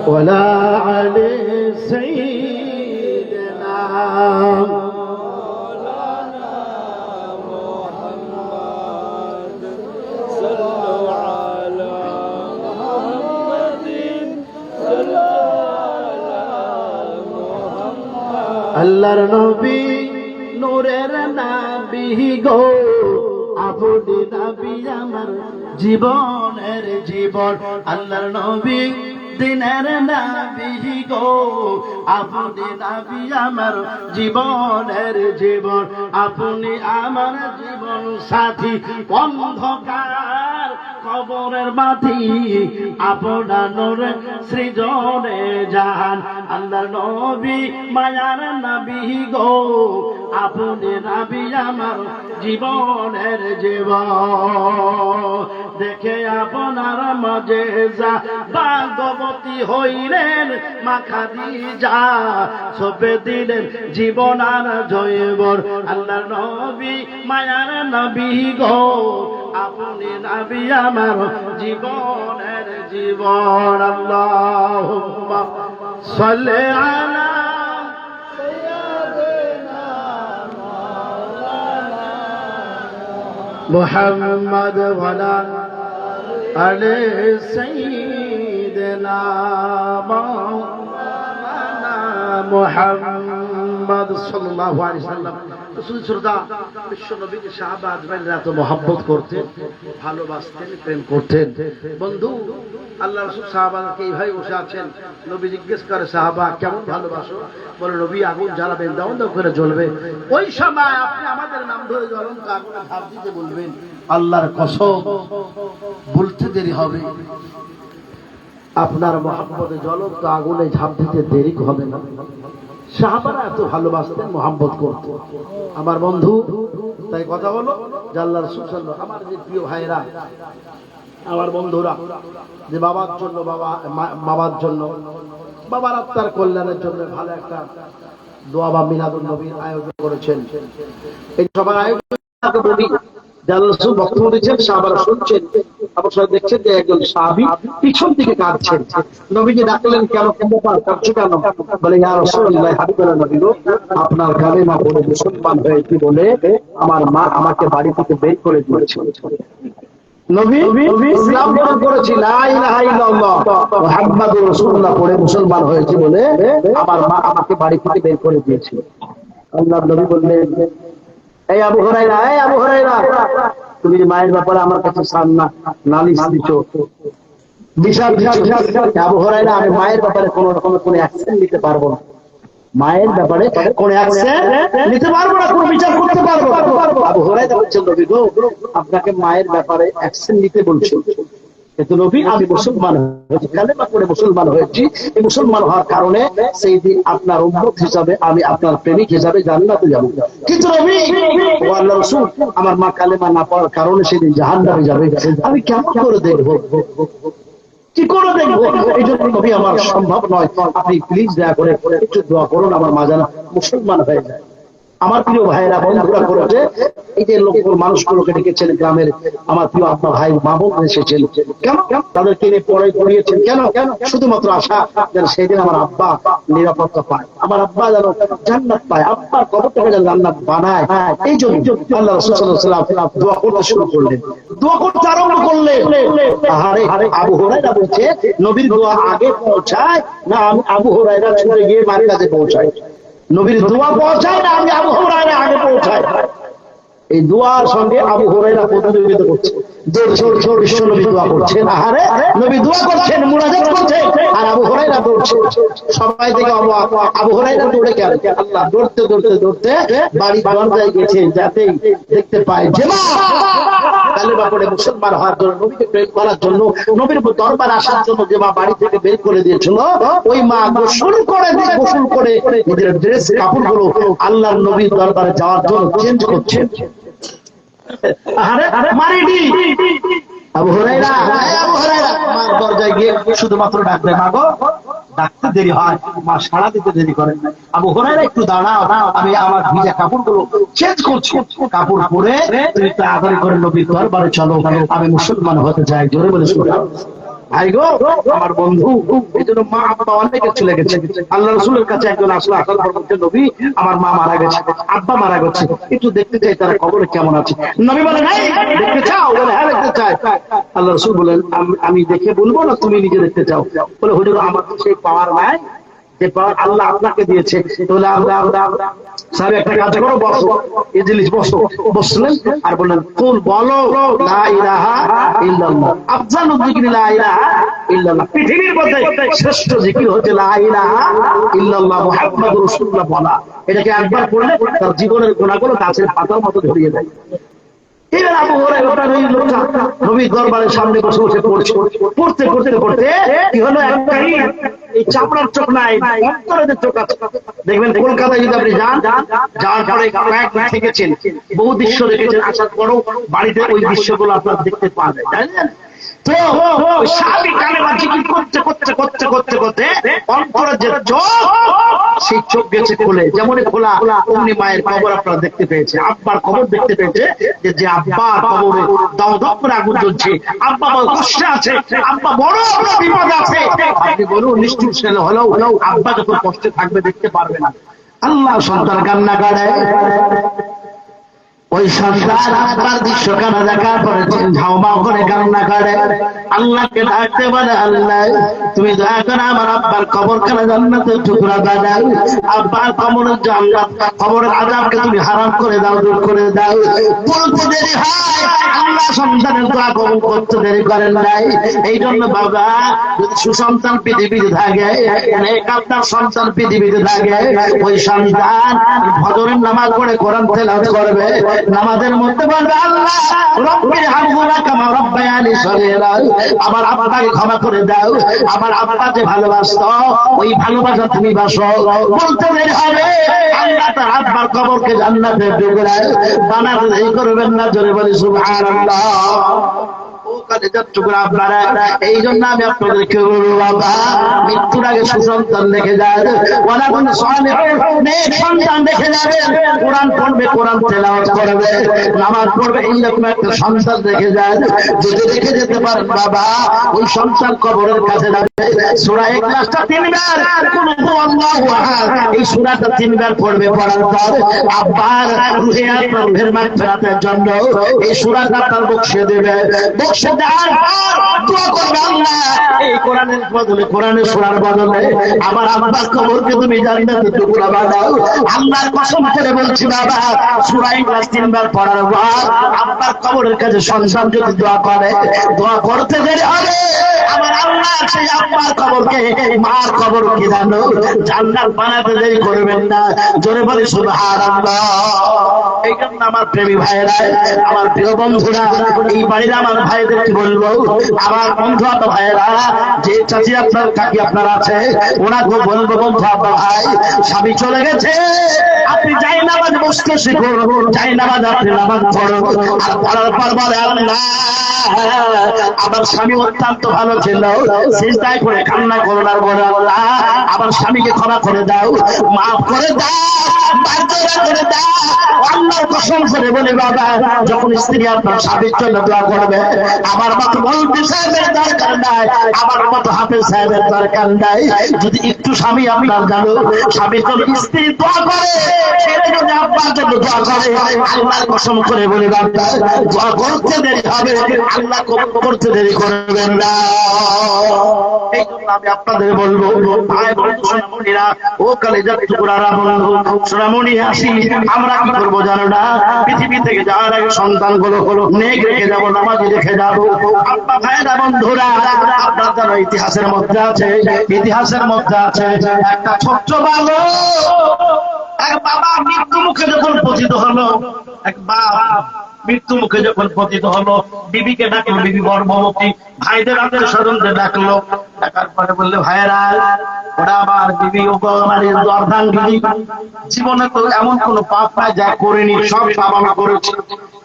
ولا علي سيدنا আল্লাহর নবী নূরের নবী গো আপনি নবী আমার জীবনের জীবন আল্লাহর নবী দিনের নবী গো আপনি নবী আমার জীবনের জীবন আপনি আমার জীবন সাথী অন্ধকার কবরের মাটি আপনার নূরে সৃজনে জাহান আল্লাহর নবী মায়ার নবী গো আপনি নবী আমার জীবনের জীবন দেখে আপনার মজেজা ভাগবতী হইলেন মা খাদিজা সবে দিলেন জীবন আর জয়বর আল্লাহর নবী মায়ার নবী গো আপনি নবী আমার জীবনের জীবন আল্লাহুম্মা সাল্লি আলা মুহাম্মদ ওয়ালা আলি সাইয়্যিদিনা মাওলানা মুহাম্মদ সাল্লাল্লাহু আলাইহি ওয়াসাল্লাম রাসূল শ্রোতা বিশ্ব নবীকে সাহাবা আজমাইনরা এত মহব্বত করতেন ভালোবাসতেন প্রেম করতেন বন্ধু আল্লাহ রাসূল সাহাবাকে এইভাবে বসে আছেন নবী জিজ্ঞেস করে সাহাবা কেমন ভালোবাসো বলে নবী আগুন জ্বালাবেন দাও দাও করে জ্বলবে ওই সময় আপনি আমাদের নাম ধরে জ্বলন্ত আগুনে ঝাঁপ দিতে বলবেন আল্লাহর কসম বলতে দেরি হবে আপনার মহব্বতে জ্বলন্ত আগুনে ঝাঁপ দিতে দেরি হবে না সাহাবারা এত ভালোবাসতেন মহব্বত করতেন আমার বন্ধু তাই কথা হলো যে আল্লাহ রাসূল সাল্লাল্লাহু আমার যে প্রিয় ভাইরা আমার বন্ধুরা যে বাবার জন্য বাবার জন্য বাবার আত্মার কল্যাণের জন্য ভালো একটা দোয়া বা মিলাদুন নবীর আয়োজন করেছেন এই সবার আয়োজন রাসূল বক্তব্য দিচ্ছেন সাহাবারা শুনছেন আবার সবাই দেখছেন যে একজন সাহাবী পিছন থেকে কাঁদছেন নবীজি ডাকলেন কেন কাঁদছো কেন বলে ইয়া রাসূলুল্লাহ হাবিবুল্লাহ নবী গো আপনার কালেমা পড়ে মুসলমান হয়েছি বলে আমার মা আমাকে বাড়ি থেকে বের করে দিয়েছে নবী ইসলাম গ্রহণ করেছি লা ইলাহা ইল্লাল্লাহ মুহাম্মাদুর রাসূলুল্লাহ পড়ে মুসলমান হয়েছি বলে আমার মা আমাকে বাড়ি থেকে বের করে দিয়েছে আল্লাহর নবী বললেন এই আবু হুরায়রা তুমি মায়ের ব্যাপারে আমার কাছে নালিশ দিছো বিচার দিছো আবু হুরায়রা আমি মায়ের ব্যাপারে কোন রকম কোনো অ্যাকশন নিতে পারবো না মায়ের ব্যাপারে কোন অ্যাকশন নিতে পারবো না কোন বিচার করতে পারবো না আবু হুরায়রা বলছেন নবী গো আপনাকে মায়ের ব্যাপারে অ্যাকশন নিতে বলছি কিন্তু নবী আমি মুসলমান হয়েছি কালেমা পড়ে মুসলমান হয়েছি এই মুসলমান হওয়ার কারণে সেই দিন আপনার উম্মত হিসাবে আমি আপনার প্রেমিক হিসাবে জান্নাতে যাব কিন্তু নবী ও আল্লাহর রাসূল আমার মা কালেমা না পড়ার কারণে সেদিন জাহান্নামে যাবে আমি কেমন করে দেখব কি করে দেখবো এই জন্য নবী আমার সম্ভব নয় আপনি প্লিজ দয়া করে একটু দোয়া করুন আমার মা যেন মুসলমান হয়ে যায় আমার প্রিয় ভাইরা বন্ধুরা করেছে এই যে লোকগুলো মানুষগুলোকে ডেকেছেন গ্রামের আমার প্রিয় আব্বা ভাই মা বোন এসেছেন কেন তাদেরকে এনে পড়িয়েছেন কেন শুধুমাত্র আশা যেন সেদিন আমার আব্বা নিরাপত্তা পায় আমার আব্বা যেন জান্নাত পায় আব্বার কবরটাকে যেন জান্নাত বানায় এই জন্য আল্লাহ রাসূল সাল্লাল্লাহু আলাইহি ওয়াসাল্লাম দোয়া করতে শুরু করলেন দোয়া করতে আরম্ভ করলেন আরে আবু হুরায়রা বলছে নবীর দোয়া আগে পৌঁছায় না আমি আবু হুরায়রা ছুটে গিয়ে মার কাছে পৌঁছাই নবীর দোয়া পৌঁছায় না আমি আবু হুরায়রা আগে পৌঁছাই এই দোয়ার সঙ্গে আবু হুরায়রা প্রতিযোগিতা করছে বিশ্ব নবী দোয়া করছেন আহারে নবী দোয়া করছেন মুনাজাত করছেন আর আবু হুরায়রা দৌড়ছে সবাই থেকে আবু হুরায়রা দৌড়ে গেল আল্লাহ দৌড়তে বাড়ি দরজায় গেছে যাতে দেখতে পায় যে মা কালেমা পড়ে মুসলমান হওয়ার জন্য নবীকে প্রেম করার জন্য নবীর দরবার আসার জন্য যে মা বাড়ি থেকে বের করে দিয়েছিল ওই মা গোসল করে নিজের ড্রেস কাপড়গুলো আল্লাহর নবীর দরবারে যাওয়ার জন্য চেঞ্জ করছে আবু হুরায়রা মার দরজায় গিয়ে শুধুমাত্র ডাকবে মা গো ডাকতে দেরি হয় মা সাড়া দিতে দেরি করেন আবু হুরায়রা একটু দাঁড়াও আমি আমার ভিজা কাপড়গুলো চেঞ্জ করছি কাপড় পরে তুমি তাড়াতাড়ি করে নবীর দরবারে চলো আমি মুসলমান হতে চাই জোরে বলে সুবহানাল্লাহ ভাই গো, আমার বন্ধু, এই জন্য মা আব্বা অনেকে চলে গেছে। আল্লাহ রাসূলের কাছে একজন আসলো, আসার পর বলছে, নবী আমার মা মারা গেছে, আব্বা মারা গেছে, একটু দেখতে চাই তারা কবরে কেমন আছে। নবী বলেন, দেখতে চাও? বলে হ্যাঁ দেখতে চাই। আল্লাহ রাসূল বলেন, আমি দেখে বলবো না তুমি নিজে দেখতে চাও? বলে হুজুর আমার তো সেই পাওয়ার নাই যে পাওয়ার আল্লাহ আপনাকে দিয়েছে। তাহলে আমরা স্যার একটা কাজ করো, বসো, এই জিনিস বসো। বসলেন আর বললেন, কুল বলো লা ইলাহা ইল্লাল্লাহ, আফজালু যিকরি লা ইলাহা ইল্লাল্লাহ। পৃথিবীর মধ্যে শ্রেষ্ঠ জিকির হচ্ছে লা ইলাহা ইল্লাল্লাহ মুহাম্মাদুর রাসূলুল্লাহ বলা। এটাকে একবার পড়লে তার জীবনের গুনাহগুলো গাছের পাতার মতো ধরিয়ে দেয়। এবার আবু হুরায়রা ওই লোকটা নবীর দরবারের সামনে বসে বসে পড়তে কি হলো, একটাই এই চামড়ার চোখ নাই, অন্তরের চোখ আছে। দেখবেন কলকাতায় যদি আপনি যান, যাওয়ার পরে কয়েকদিন থেকেছেন, বহু দৃশ্য দেখেছেন, আসার পরও বাড়িতে ওই দৃশ্যগুলো আপনার দেখতে পাওয়া যায়, জানেন? তো সাবি কালেমা জিকির করতে অন্তরের যে চোখ, সেই চোখ গেছে খুলে, যেমন খোলা অমনি মায়ের কবর আপনারা দেখতে পেয়েছে, আব্বার কবর দেখতে পেয়েছে, যে আব্বার কবরে দাও দাও করে আগুন জ্বলছে, আব্বা বড় কষ্টে আছে, আব্বা বড় বিপদ আছে। আপনি বলুন, নিষ্ঠুর ছেলে হলেও আব্বা যখন কষ্টে থাকবে দেখতে পারবে না। আল্লাহ সন্তান কান্না করে, ওই সন্তান আব্বার দৃশ্য কানা দেখার পরে ঝাউমাও করে কান্না করে, আল্লাহকে ডাকতে বলে, আল্লাহ তুমি দয়া করে আমার আব্বার কবরখানা জান্নাতের টুকরা বানাও, আব্বার কবরের জান্নাত কবরের আযাবকে তুমি হারাম করে দাও, দূর করে দাও। বলতে দেরি হয়, আল্লাহ সন্তানের দোয়া কবুল করতে দেরি করেন নাই। এই জন্য বাবা, যদি সুসন্তান পৃথিবীতে থাকে, নেক আপনার সন্তান পৃথিবীতে থাকে, ওই সন্তান ফজরের নামাজ পড়ে কোরআন তেলাওয়াত করবে, নামাজের মধ্যে বলবে, আল্লাহ রব্বির হামহুমা কামা রাব্বায়ানি সগীরা, আমার আব্বাকে ক্ষমা করে দাও, আমার আব্বা যে ভালোবাসতো ওই ভালোবাসা তুমি বাসো। বলতে দেরি হবে, আল্লাহ তার আব্বার কবরকে জান্নাতের টুকরা বানাতে দেরি করবেন না। জোরে বলি সুবহানাল্লাহ। এই জন্য আমি আপনাদেরকে বলবো, বাবা মৃত্যুর আগে সুসন্তান দেখে যায়, সন্তান দেখে যাবেন, কোরআন পড়বে, কোরআন তেলাওয়াত করবে, নামাজ পড়বে, এইরকম একটা সন্তান দেখে যায়। যদি দেখে যেতে পারেন বাবা, ওই সন্তান কবরের কাছে যাবে, সূরা ইখলাসটা 3 বার, কুল হুয়াল্লাহু আহাদ, এই সূরাটা 3 বার পড়বে, পড়ার পর আব্বার রুহে আপনার রুহের মাগফিরাতের জন্য এই সূরাটা তার বকশিয়ে দেবে। বকশিয়ে দেওয়ার পর দোয়া করবে, আল্লাহ এই কোরআনের বদলে, কোরআনের সূরার বদলে আমার আব্বার কবরকে তুমি জান্নাতের টুকরা বানাও। আল্লাহর কসম করে বলছি বাবা, সূরা ইখলাস 3 বার পড়ার পর আব্বার কবরের কাছে সন্তান যদি দোয়া করে, দোয়া করতে দেরি হবে, আমার আল্লাহ সেই আব্বার কবরকে, মার কবরকে জানো জান্নাত বানাতে দেরি করবেন না। জোরে বলি সুবহানাল্লাহ। এই জন্য আমার প্রেমী ভাইরা, আমার প্রিয় বন্ধুরা, এই বাড়ির আমার ভাইদেরকে বলবো, আমার বন্ধু আব্বা ভাইরা, যে চাচি আপনার কাকি আপনার আছে, ওনাকে বলবো, বন্ধু আব্বা ভাই, স্বামী চলে গেছে, আপনি যাই নামাজ বসতে শিখুন, যাই নামাজ আপনি নামাজ পড়ুন, আর পড়ার পর বলে, আল্লাহ আমার স্বামী অত্যন্ত ভালো ছিল, সিজদায় পড়ে কান্না করুন আর বলে, আল্লাহ আমার স্বামীকে ক্ষমা করে দাও, মাফ করে দাও, বাধ্যতা করে দাও। আল্লাহর কসম করে বলে বাবা, যখন স্ত্রী আপনার স্বামীর জন্য দোয়া করবে, আমার মতো মৌলভী সাহেবের দরকার নাই, আমার মতো হাফেজ সাহেবের দরকার নাই, যদি একটু স্বামী আপনার জানো স্বামীর জন্য স্ত্রী দোয়া করে, ছেলে যদি আপনার জন্য দোয়া করে, আল্লাহর কসম করে বলে বাবা, দোয়া করতে দেরি হবে, আল্লাহ কবুল করতে দেরি করবেন না। এই জন্য আমি আপনাদের বলবো, ভাই বন্ধু সোনামণিরা, ও কলেজার টুকরারা বন্ধু সোনামণি, আসি আমরা কি করবো জানো না, পৃথিবী থেকে যাওয়ার আগে সন্তানগুলো হলো নেক রেখে যাবো, নামাজি রেখে যাবো। আব্বা ভাইরা বন্ধুরা, আপনার জানো ইতিহাসের মধ্যে আছে, ইতিহাসের মধ্যে আছে একটা ছোট্ট বালক, এক বাবা মৃত্যু মুখে যখন পতিত হলো, এক বাবা মৃত্যু মুখে যখন পতিত হলো, বিবিকে ডাকলো, বিবি গর্ভবতী, ভাইদের হাতের স্বজনদের ডাকলো, ডাকার পরে বললে, ভাইরা ওরা আমার বিবি অর্ধাঙ্গিনী, জীবনে তো এমন কোন পাপ নাই যা করিনি, সব পাপ আমি করেছি,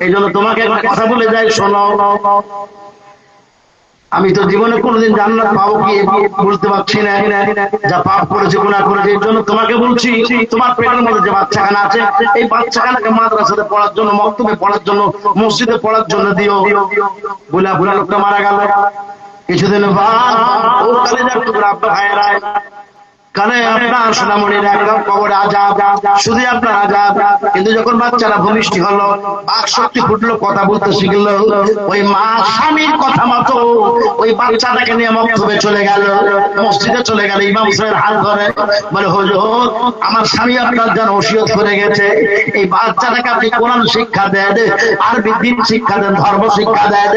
এই জন্য তোমাকে একটা কথা বলে যাই, শোনো, আমি তো জীবনে কোনোদিন জান্নাত পাবো কি বলতে পারছি না, যা পাপ করেছে, গুনাহ করেছে, এর জন্য তোমাকে বলছি, তোমার পেটের মধ্যে যে বাচ্চাখানা আছে, এই বাচ্চাখানাকে মাদ্রাসাতে পড়ার জন্য, মক্তবে পড়ার জন্য, মসজিদে পড়ার জন্য দিও। বুলা লোকটা মারা গেল, কিছুদিন বাদ ও কালেজার টুকরা আব্বা ভাইয়েরা, কানে আপনার সোনামণির একদম কবরে আজাব, শুধু আপনার আজাব। কিন্তু যখন বাচ্চারা ভূমিষ্ঠ হলো, বাক শক্তি ফুটলো, কথা বলতে শিখলো, ওই মা স্বামীর কথা মতো ওই বাচ্চাটাকে নিয়ে মক্তবে চলে গেল, মসজিদে চলে গেল। ইমাম সাহেবের হাত ধরে বলে, হুজুর আমার স্বামী আপনার যেন ওসিয়ত করে গেছে, এই বাচ্চাটাকে আপনি কোরআন শিক্ষা দেন, আরবি দিন শিক্ষা দেন, ধর্ম শিক্ষা দেন।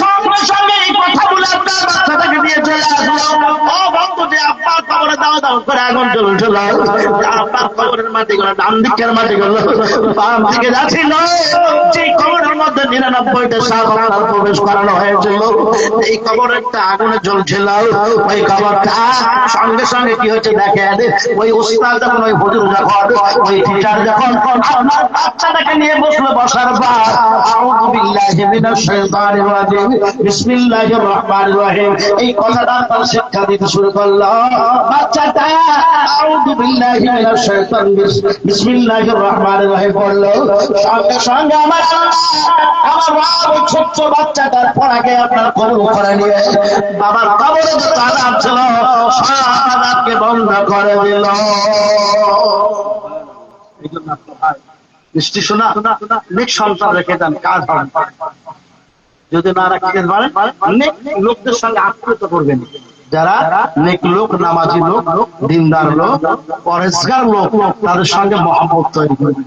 সঙ্গে সঙ্গে এই কথা বলে আপনার বাচ্চাটাকে নিয়ে চলে আসলো। ও বন্ধু, যে আপনার কবরে দাও দাও করে আগুন জ্বলছিল, আপনার কবরের মাটিগুলো ডান দিকের মাটিগুলো বাম দিকে যাচ্ছিল, যে কবরের মধ্যে 99টা সাপ আপনার প্রবেশ করানো হয়েছিল, এই কবরটা আগুনে জ্বলছিল। ওই কবরটা সঙ্গে সঙ্গে কি হচ্ছে দেখেন, ওই উস্তাদ যখন, ওই হুজুর যখন, ওই টিচার যখন আমার বাচ্চাটাকে নিয়ে বসলো, বসার পর আউযু বিল্লাহি মিনাশ শাইতানির রাজিম বিসমিল্লাহির রহমানির রহিম এই কথাটা তার শিক্ষা দিতে শুরু করলো। বাচ্চাটা আউযু বিল্লাহি মিনাশ শাইতানির বিসমিল্লাহির রহমানির রহিম বললো, সঙ্গে সঙ্গে আমার ওই ছোট্ট বাচ্চাটার পড়াকে আপনার কবর করে নিয়ে বাবার কবরে যে আযাব ছিল সব আযাবকে বন্ধ করে দিল। মিষ্টি শোনা, নেক সন্তান রেখে দেন, কাজ হয়। যদি না রাখতে পারেন, নেক লোকদের সঙ্গে আত্মীয়তা করবেন, যারা নেক লোক, নামাজি লোক, দিনদার লোক, পরেজগার লোক, তাদের সঙ্গে মহব্বত তৈরি করবেন,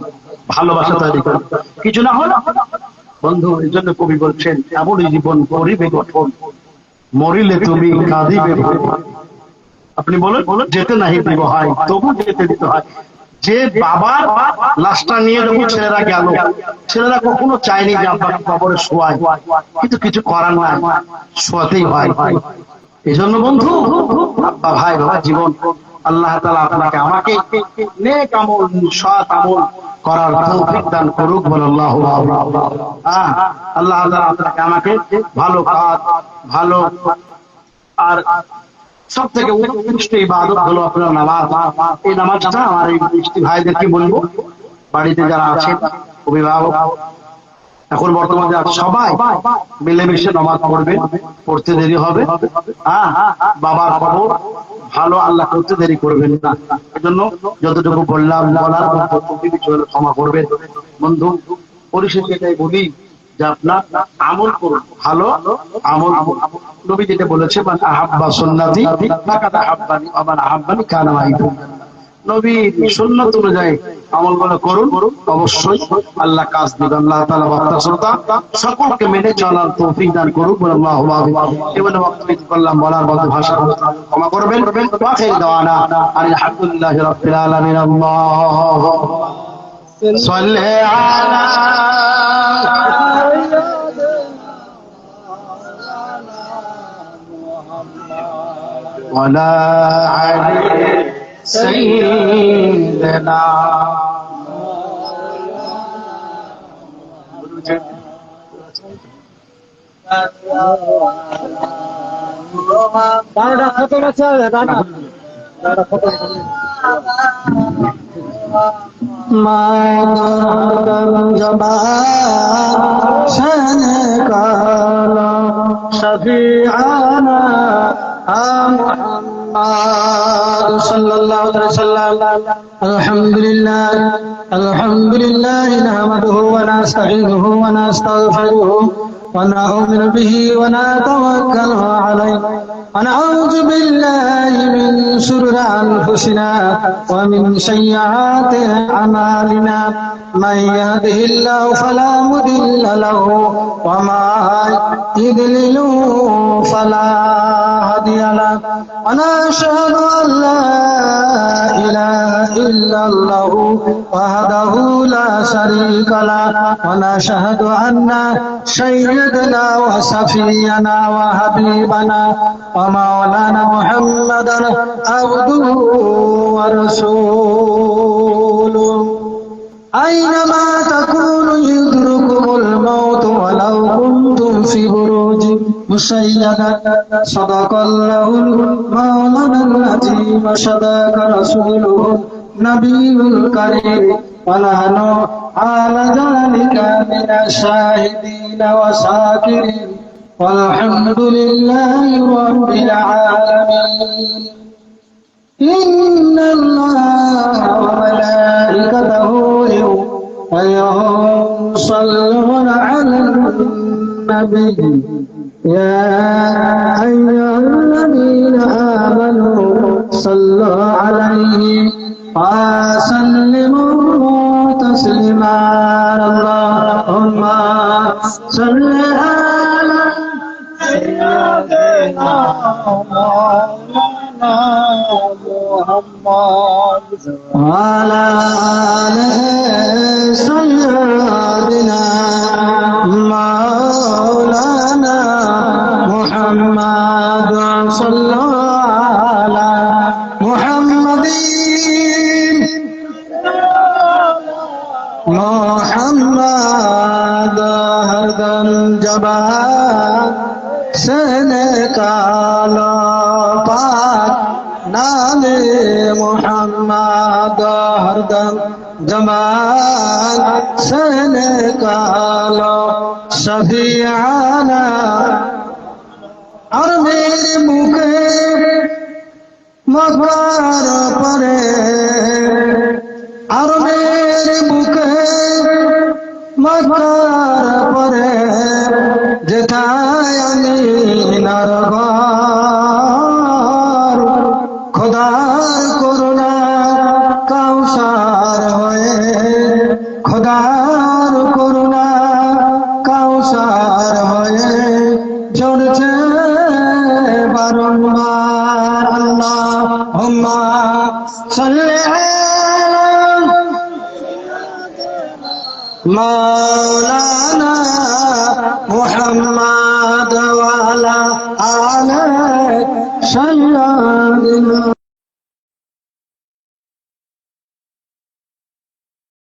ভালোবাসা তৈরি করবেন। কিছু না হলো বন্ধু, এই জন্য কবি বলছেন, এমনই জীবন করিবে গঠন, মরিলে তুমি কাঁদিবে ভুবন। আপনি বলেন যেতে নাহি দিব হয়, তবু যেতে দিতে হয়। যে বাবার লাশটা নিয়ে যখন ছেলেরা গেল, ছেলেরা কখনো চায়নি যে আপনাকে কবরে শোয়ায়, কিন্তু কিছু করার নাই, শোয়াতেই হয়। এই জন্য বন্ধু, আব্বা ভাই, বাবা জীবন, আল্লাহ তাআলা আপনাকে আমাকে নেক আমল, সৎ আমল করার তৌফিক দান করুক। বল আল্লাহু আকবার। আল্লাহ তাআলা আপনাকে আমাকে ভালো কাজ, ভালো, আর সব থেকে উৎকৃষ্ট ইবাদত হলো আপনার নামাজ। এই নামাজটা আমার এই মিষ্টি ভাইদেরকে বলবো, বাড়িতে যারা আছেন অভিভাবক, এখন বর্তমানে সবাই মিলেমিশে নামাজ পড়বে, পড়তে দেরি হবে। বাবার খবর ভালো, আল্লাহ করতে দেরি করবেন না। এজন্য যতটুকু বললাম, বলার ক্ষমা করবেন। বন্ধু, পরিশেষে এটাই বলি যে আপনার আমল করুন, ভালো আমল। নবী যেটা বলেছে, মান আহাব্বা সুন্নতি ফাকাদ আহাব্বানি ওয়া মান আহাব্বানি কানা মাই। নবীর সুন্নাত অনুযায়ী আমলগুলো করুন, অবশ্যই আল্লাহ কাজ দিবেন। আল্লাহ তাআলা বক্তা শ্রোতা সকলকে মেনে চলার তৌফিক দান করুক। আল্লাহু আকবার। এবারে বক্তব্য করলাম, বলার মধ্যে ভাষা ক্ষমা করবেন। আখির দাওয়ানা আলহামদুলিল্লাহি রাব্বিল আলামিন। আল্লাহু সাল্লি আলা ওয়ালা আলি সাইয়্যিদিনা। দাঁড়া কত আছে দাঁড়া কত মাদম জবা শান কালা শফিআনা মুহাম্মদ সাল্লাল্লাহু আলাইহি ওয়াসাল্লাম। আলহামদুলিল্লাহ নাহমাদুহু ওয়া নাস্তাঈনুহু ওয়া নাস্তাগফিরুহু ونؤمن به ونتوكل عليه ونعوذ بالله من شرور أنفسنا ومن سيئات أعمالنا من يهده الله فلا مضل له وما يضلل فلا هادي له ونشهد أن لا إله إلا الله وحده لا شريك له ونشهد أن سيدنا وصفينا وحبيبنا ومولانا محمدا عبده ورسوله أينما تكونوا يدرككم الموت ولو كنتم في بروج مشيدة صدق الله مولانا العظيم وصدق رسوله النبي الكريم ونحن على ذلك من الشاهدين والشاكرين والحمد لله رب العالمين إن الله وملائكته يصلون على النبي يا أيها الذين آمنوا صلوا عليه وسلموا تسليما اللهم صل على سيدنا مولانا محمد وعلى آل سيدنا مولانا محمد صلى على محمد محمد هذا الجبال سنكالا پاک نام محمد ہردم جمال سنکالا شفیعانا اور میرے مکھے مغفر پڑے اور میرے مکھے مغفر پڑے যেথায় আমি নারঘর খোদার করুণা কাউসার হয়ে খোদার করুণা কাউসার হয়ে ঝরছে বারংবার আল্লাহুম্মা সাল্লি আলা مولانا محمد وعلى آل سيدنا